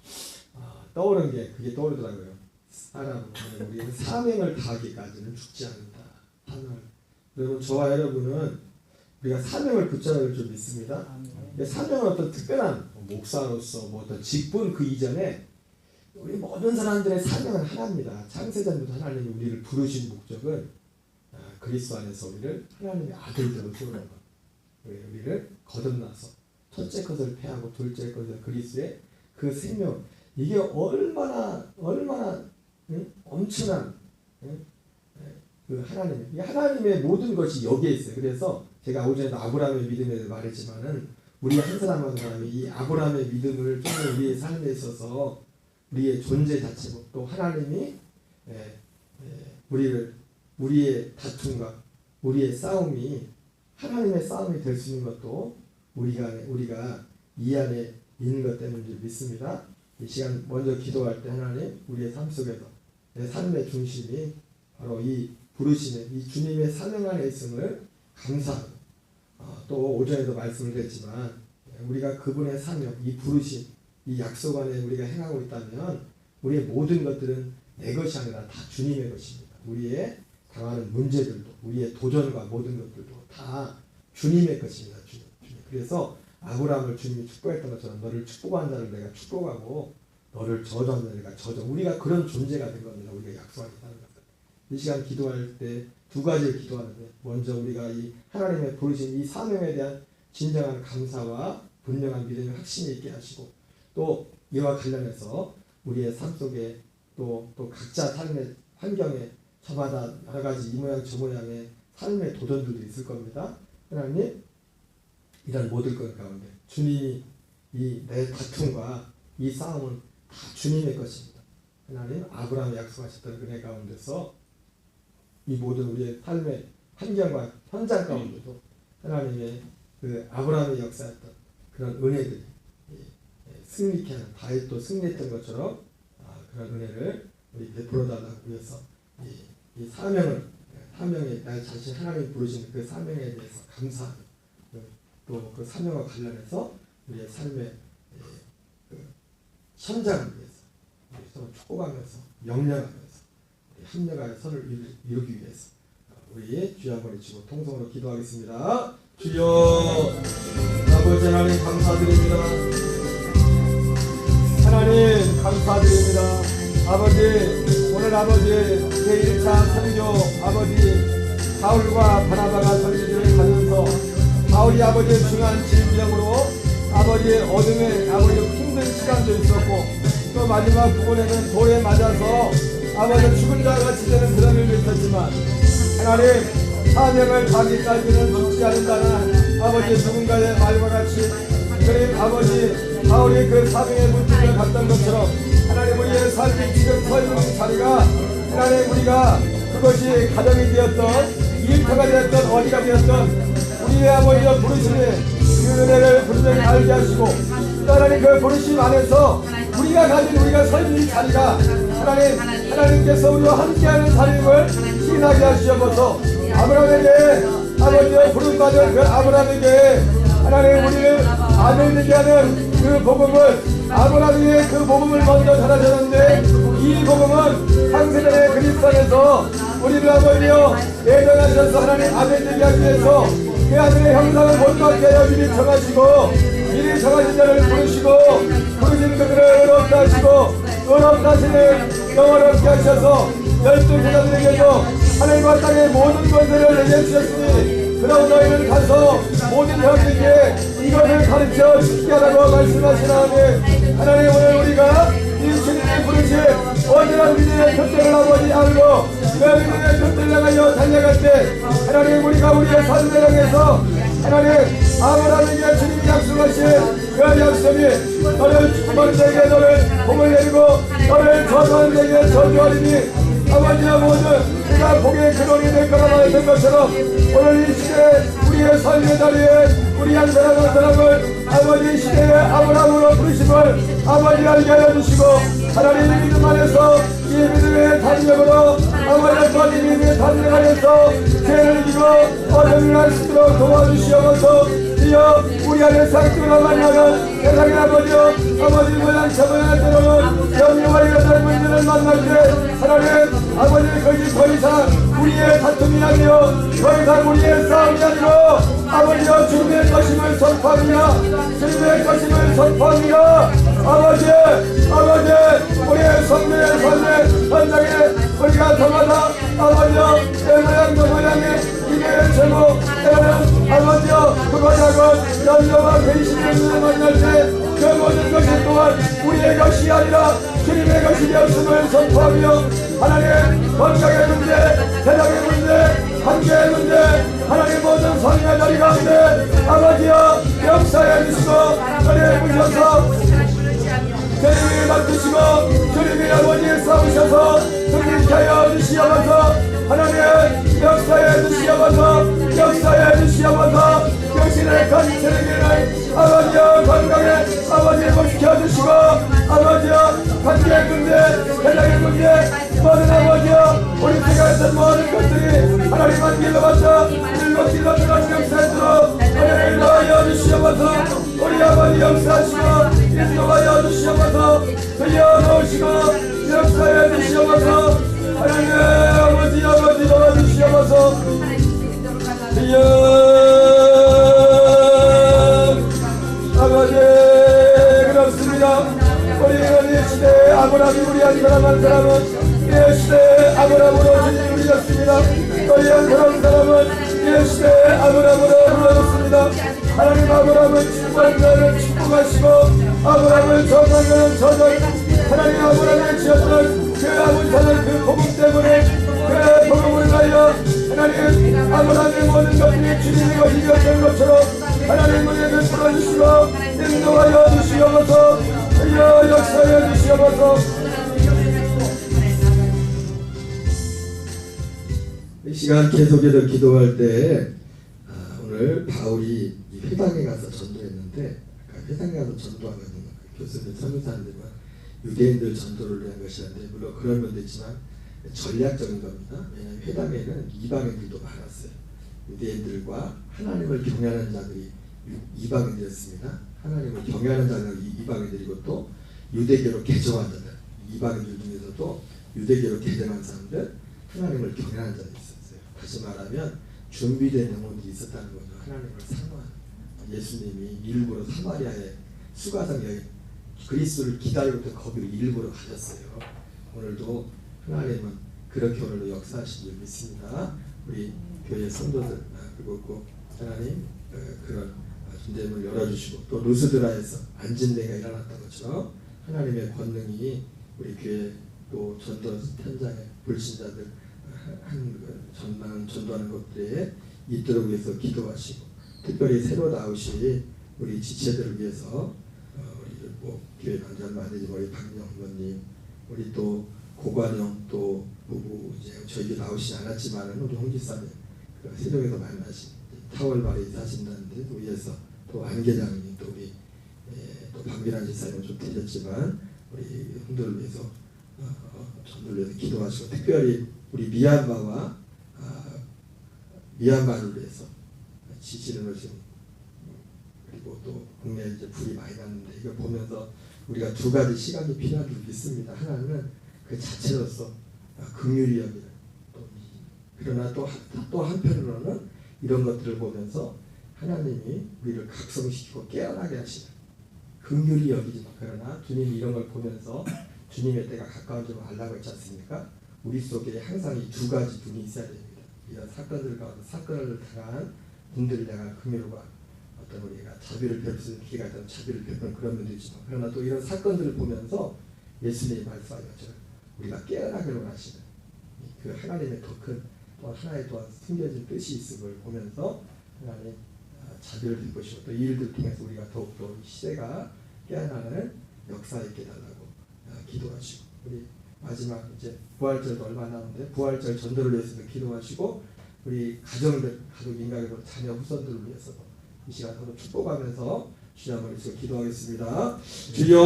떠오른 게 그게 떠오르더라고요. 사람은 우리는 사명을 다하기까지는 죽지 않는다. 사명을. 여러분 저와 여러분은 우리가 사명을 붙잡아야 줄 믿습니다. 사명은 어떤 특별한 목사로서 뭐 어떤 직분 그 이전에 우리 모든 사람들의 사명은 하나입니다. 창세전부터 하나님이 우리를 부르신 목적은 그리스도 안에서 우리를 하나님의 아들들로 세우는 것. 우리를 거듭나서 첫째 것을 패하고 둘째 것을 그리스도의 그 생명 이게 얼마나 엄청난 그 하나님의 모든 것이 여기에 있어요. 그래서 제가 오전에도 아브라함의 믿음에 대해 말했지만은 우리 한 사람 한 사람이 이 아브라함의 믿음을 통해 우리의 삶에 있어서 우리의 존재 자체고 또 하나님이 우리의 다툼과 우리의 싸움이 하나님의 싸움이 될 수 있는 것도 우리가 이 안에 있는 것 때문에 믿습니다. 이 시간 먼저 기도할 때 하나님 우리의 삶 속에서 내 삶의 중심이 바로 이 부르심의 이 주님의 사명 안에 있음을 감사하고 또 오전에도 말씀을 드렸지만 우리가 그분의 사명, 이 부르심, 이 약속 안에 우리가 행하고 있다면 우리의 모든 것들은 내 것이 아니라 다 주님의 것입니다. 우리의 당하는 문제들도 우리의 도전과 모든 것들도 다 주님의 것입니다. 주님. 그래서 아브라함을 주님이 축복했던 것처럼 너를 축복한 자를 내가 축복하고 너를 저주한 자를 내가 저주. 우리가 그런 존재가 된 겁니다. 우리가 약속하겠다는 것은. 이 시간 기도할 때 두 가지를 기도하는데 먼저 우리가 이 하나님의 부르신 이 사명에 대한 진정한 감사와 분명한 믿음의 확신이 있게 하시고 또 이와 관련해서 우리의 삶 속에 또 각자 삶의 환경에 저마다 여러 가지 이 모양 저 모양의 삶의 도전들도 있을 겁니다. 하나님 이런 모든 것 가운데 주님이 이 내 다툼과 이 싸움은 다 주님의 것입니다. 하나님 아브라함이 약속하셨던 은혜 가운데서 이 모든 우리의 삶의 환경과 현장 가운데도 하나님의 그 아브라함의 역사였던 그런 은혜들이 승리케 하는 다윗도 승리했던 것처럼 그런 은혜를 우리 베풀어달라고 위해서 이 사명에 날 자신 하나님 부르시는 그 사명에 대해서 감사하며 또 그 사명과 관련해서 우리의 삶의 그 현장을 위해서 우리 서로 축복하면서 명령하면서 합력하여 선을 이루기 위해서 우리 주여 한번 외치고 통성으로 기도하겠습니다. 주여 아버지 하나님 감사드립니다. 하나님 감사드립니다. 아버지 오늘 아버지 제1차 선교 아버지 바울과 바나바가 전지를 가면서 바울이 아버지의 중요한 질병으로 아버지의 어둠에 아버지 힘든 시간도 있었고 또 마지막 부분에는 돌에 맞아서 아버지 죽은 자가 같이 되는 그런 일도 있었지만 하나님 사명을 다하기까지는 죽지 않는다는 아버지 누군가의 말과 같이 그림 아버지 바울이 그 사명의 문제를 갔던 것처럼 하나님 우리의 삶이 지금 서 있는 자리가 하나님 우리가 그것이 가정이 되었던 일터가 되었던 어디가 되었던 우리의 아버지의 부르심의 그 은혜를 분명히 알게 하시고 또 하나님 그 부르심 안에서 우리가 가진 우리가 서 있는 자리가 하나님께서 우리와 함께하는 삶을 신하게 하시옵소서. 아브라함에게 아버지의 부름받은 그 아브라함에게 하나님 우리를 아들 되게 하는 그 복음을 아브라함이 그 복음을 먼저 전하셨는데 이 복음은 창세전의 그리스도 안에서 우리를 아버지여 예정하셔서 하나님 아들 되게 하기 위해서 그 아들의 형상을 못 받게 하여 미리 정하시고 미리 정하신 자를 부르시고 부르신 그들을 의롭다 하시고 의롭다 하시는 영원롭게 하셔서 12제자들에게도 하늘과 땅의 모든 것들을 내게 주셨으니 그런 너희는 가서 모든 형제에게 이것을 가르쳐 지키게 하라고 말씀하시나니 하나님 오늘 우리가 이 주님의 부르심 언제나 우리의 곁들을 아버지 알고 그 우리의 곁들을 나가여 달려갈 때 하나님 우리가 우리의 삶을 향해서 하나님 아브라함에게 주님이 약속하신 그 약속이 너를 축복하는 자에게 너를 복을 내리고 너를 저주하는 자에게 저주하리니 아버지와 모든 우리가 복의 근원이 될 거라고 했던 것처럼 오늘 이 시대에 우리의 삶의 자리에 우리 한 사람 한 사람을 아버지 시대의 아브라함으로 부르심을 아버지 알게 하여 주시고 하나님의 믿음 안에서 이 믿음의 담력으로 아버지의 거짓 믿음의 담력 안에서 죄를 이기고 어둠을 할 수 있도록 도와주시옵소서. 주여 우리 안에 상처가 만나는 세상의 아버지여 아버지 모양 저모양 때로는 영유와 이런 문제를 만날 때 하나님 아버지 거기 더 이상 우리의 다툼이 아니요 더 이상 우리의 싸움이 아니고 아버지여 주님의 것임을 선포합니다. 주님의 것임을 선포합니다. 아버지 우리의 성도의 삶의 현장에 우리가 저마다 아버지여 내 모양 저 모양의 이게 제목 때로는 아버지여 그것하고 연료와 배신을 만날 때 그 모든 것이 또한 우리의 것이 아니라 주님의 것이 되었음을 선포하며 하나님 건강의 문제, 대장의 문제, 관계의 문제 하나님 모든 성의 자리 가운데 아버지여 역사해 주시고 은혜 부셔서 주님이 맡으시고 주님이 아버지 싸우셔서 승리케 하여 주시옵소서. 하나님 역사해 주시옵소서. 역사해 주시옵소서. 당신의 건체에게는 아버지여 건강에 아버지 복시켜 주시고 아버지여 관계의 문제, 대장의 문제 모든 아버지여 우리 생각했던 모든 것들이 하나님만 길러봤자 일곱 길러 들어가는 역사에 들어 은혜를 더하여 주시옵소서. 우리 아버지 역사하시고 열어주시라. 우리는 이 시대에 아브라함이 우리한 사람 한 사람은 이 시대에 아브라함으로 주님 우리였습니다. 우리 한 사람 사람은 이 시대에 아브라함으로 불러졌습니다. 하나님 아브라함을 축복한 자를 축복하시고 아브라함을 저주한 자는 저주. 하나님 아브라함을 지었던 그 아버지의 그 복음 때문에 그 복음을 가려 하나님 아브라함의 모든 것들이 주님의 것이 되었던 것처럼 하나님 우리에게 풀어주시고 인도하여 주시옵소서. 역사하여 주시옵소서. 이 시간 계속해서 기도할 때 오늘 바울이 이 회당에 가서 전도했는데 회당에 가서 전도하는 교수들 선교사님들과 유대인들 전도를 위한 것이었는데 물론 그런 면도 있지만 전략적인 겁니다. 왜냐하면 회당에는 이방인들도 많았어요. 유대인들과 하나님을 경외하는 자들이 이방인들이었습니다. 하나님을 경외하는 자들이 이방인들이고 또 유대교로 개종한 자들, 이방인들 중에서도 유대교로 개종한 사람들, 하나님을 경외하는 자들이 있었어요. 다시 말하면 준비된 영혼들이 있었다는 거죠. 하나님을 사모하는. 예수님이 일부러 사마리아에 수가성 여행 그리스도를 기다리고 거기로 일부러 가셨어요. 오늘도 하나님은 그렇게 오늘도 역사하신 줄 믿습니다. 우리 교회 성도들 그리고 꼭 하나님 그런 문을 열어주시고 또 루스드라에서 안진대가 일어났던 것처럼 하나님의 권능이 우리 교회 또 전도 현장에 불신자들 전도하는 것들에 있도록 위해서 기도하시고 특별히 새로 나오신 우리 지체들을 위해서 우리 뭐 교회 강장 만들지 우리 박영원님 우리 또 고관영 또 부부 이제 저희가 나오시지 않았지만은 우리 홍지사님 세종에서 만나신 타월바리 사신다는데 또 위해서 또 안계장님 또 우리 또 박미란 지사님은 좀 드렸지만 우리 형들을 위해서 전도를 위해서 기도하시고 특별히 우리 미얀마와 미얀마를 위해서 지지를 지금 그리고 또 국내에 이제 불이 많이 났는데 이걸 보면서 우리가 두 가지 시각이 필요한 줄 믿습니다. 하나는 그 자체로서 긍휼히 여기는 그러나 또 한편으로는 이런 것들을 보면서 하나님이 우리를 각성시키고 깨어나게 하시는 긍휼히 여기지만 그러나 주님이 이런 걸 보면서 주님의 때가 가까운 줄 알라고 했지 않습니까? 우리 속에 항상 이 두 가지 눈이 있어야 됩니다. 이런 사건들 가운데 사건을 당한 분들을 향한 긍휼과 어떤 우리가 자비를 베풀 수 있는 기회가 있다면 자비를 베푸는 그런 면도 있지만 그러나 또 이런 사건들을 보면서 예수님이 말씀하신 것처럼 우리가 깨어나기를 원하시는 그 하나님의 더 큰 또 하나의 또한 숨겨진 뜻이 있음을 보면서 하나님 자비를 베푸시고 또 이 일들을 통해서 우리가 더욱더 시대가 깨어나는 역사에 있게 달라고 기도하시고 우리 마지막 이제 부활절도 얼마 남았는데 부활절 전도를 위해서도 기도하시고 우리 가정들 가족 인간으로 자녀 후손들을 위해서도 이 시간 서로 축복하면서 주여 한번 위해서 기도하겠습니다. 주여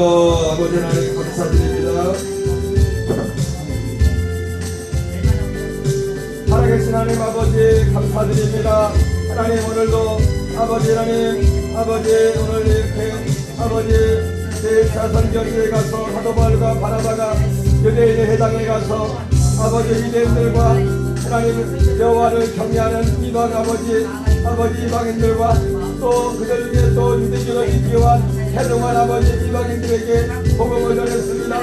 아버지 하나님 감사드립니다. 살아계신 하나님 아버지 감사드립니다. 하나님 오늘도 아버지 하나님 아버지 오늘 이렇게 아버지 제4 선교지에 가서 사도바울과 바나바가 유대인의 회당에 가서 아버지 유대인들과 하나님 여호와를 경외하는 이방 아버지 이방인들과 또 그들 위해 또 유대교로 입교한 해동한 아버지 이방인들에게 복음을 전했습니다.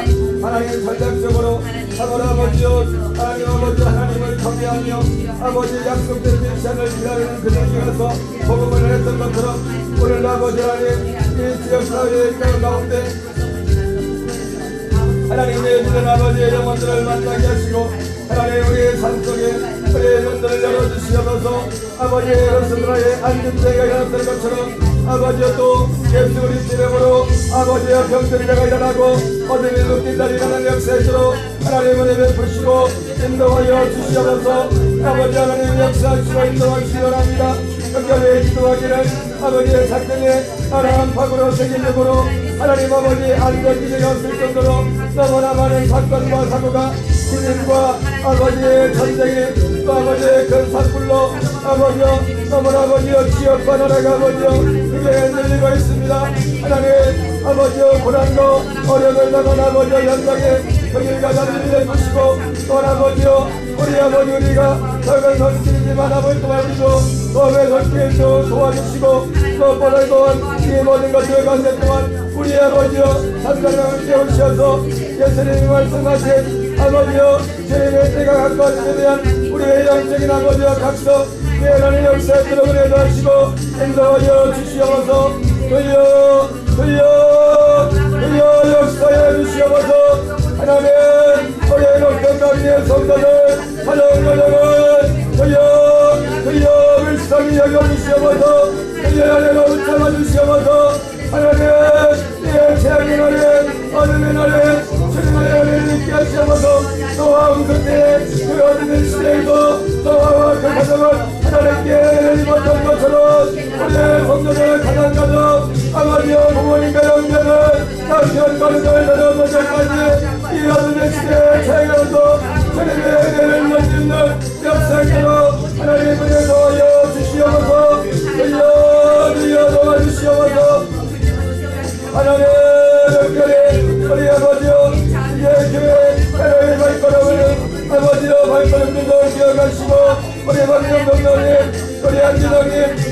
하나님 전략적으로 아버지요 하나님 아버지 하나님을 경외하며 아버지 약속된 메시아를 기다리는 그들에게 가서 복음을 했던 것처럼 오늘 아버지 하나님 이 지역사회의 가운데 하나님의 믿는 아버지의 영혼들을 만나게 하시고 하나님 우리의 삶 속에 우리의 눈들을 열어주시옵소서. 아버지의 여러분들의 앉은 때가 일어났던 것처럼 아버지여 또 예수 그리스도 이름으로 아버지여 병들이가 일어나고 어둠이 눕힌다 일어나는 역사에서 하나님을 베푸시고 인도하여 주시옵소서. 아버지 하나님 역사하시고 인도하시기 바랍니다. 끝까지 기도하기를 아버지의 작정에 안함팍으로 세계적으로 하나님 아버지 안전기제가 없을 정도로 너무나 많은 사건과 사고가 시민과 아버지의 전쟁이 또 아버지의 큰 산불로 아버지여 너무나 아버지여 지역과 나라가 아버지여 크게 늘리고 있습니다. 하나님 아버지여 고난도 어려움을 당한 아버지여 현장에 여기가 단순히 내주시고 또한 아버지여 우리 아버지 우리가 작은 선수이지만 아버지 또한 우리도 도움의 선수에서 도와주시고 무엇보다 또한 이 모든 것을 가운데 또한 우리 아버지여 삼가령을 깨우셔서 예수님이 말씀하신 아버지여 주님의 때가 가까워짐에 대한 우리의 영적인 아버지와 각서 예언의 역사에 들어오게 하시고 인도하여 주시옵소서. 주여 역사에 주시옵소서. 하나님 우리의 녹성가리의 성도들 하나님을 주여 불쌍히 여겨주시옵소서. 주여 하나님을 잡아주시옵소서. 하나님 이 재앙의 날에 어둠의 날에 주님의 은혜를 있게 하시옵소서. 또한 그때 그 어둠의 시대에도 또한 그 가정을 하나님께 입었던 것처럼 우리의 성도들 가장가족 아버지와 부모님과 형제들 남편과 누나를 내려오는 전까지 이 어둠의 시대에 자유로도 주님의 은혜를 넘기는 역사처럼 하나님 은혜 도와여 주시옵소서. 주여 도와주시옵소서. 하나님 특별히 우리 아버지여 이제 교회 하나님의 발걸음을 아버지여 발걸음들도 기억하시고 우리 박영동님 우리 안진영님